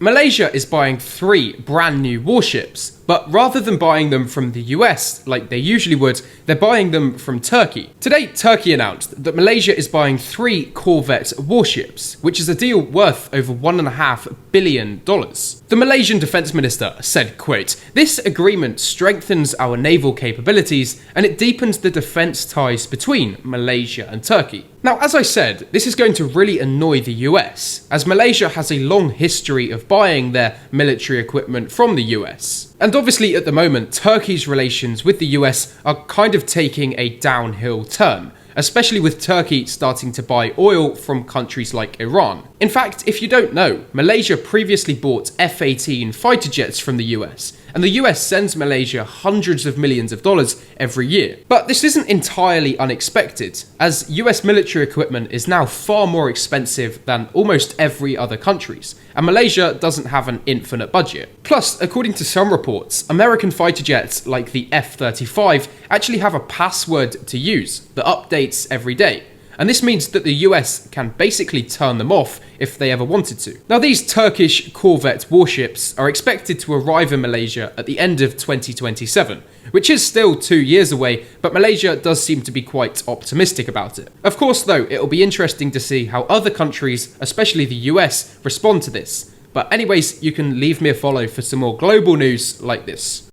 Malaysia is buying 3 brand new warships, but rather than buying them from the US like they usually would, they're buying them from Turkey. Today, Turkey announced that Malaysia is buying 3 corvette warships, which is a deal worth over $1.5 billion. The Malaysian defense minister said, quote, "This agreement strengthens our naval capabilities and it deepens the defense ties between Malaysia and Turkey." Now, as I said, this is going to really annoy the US, as Malaysia has a long history of buying their military equipment from the US. And obviously at the moment, Turkey's relations with the US are kind of taking a downhill turn, especially with Turkey starting to buy oil from countries like Iran. In fact, if you don't know, Malaysia previously bought F-18 fighter jets from the US, and the US sends Malaysia hundreds of millions of dollars every year. But this isn't entirely unexpected, as US military equipment is now far more expensive than almost every other country's, and Malaysia doesn't have an infinite budget. Plus, according to some reports, American fighter jets like the F-35 actually have a password to use that updates every day. And this means that the US can basically turn them off if they ever wanted to. Now, these Turkish corvette warships are expected to arrive in Malaysia at the end of 2027, which is still 2 years away, but Malaysia does seem to be quite optimistic about it. Of course, though, it'll be interesting to see how other countries, especially the US, respond to this. But anyways, you can leave me a follow for some more global news like this.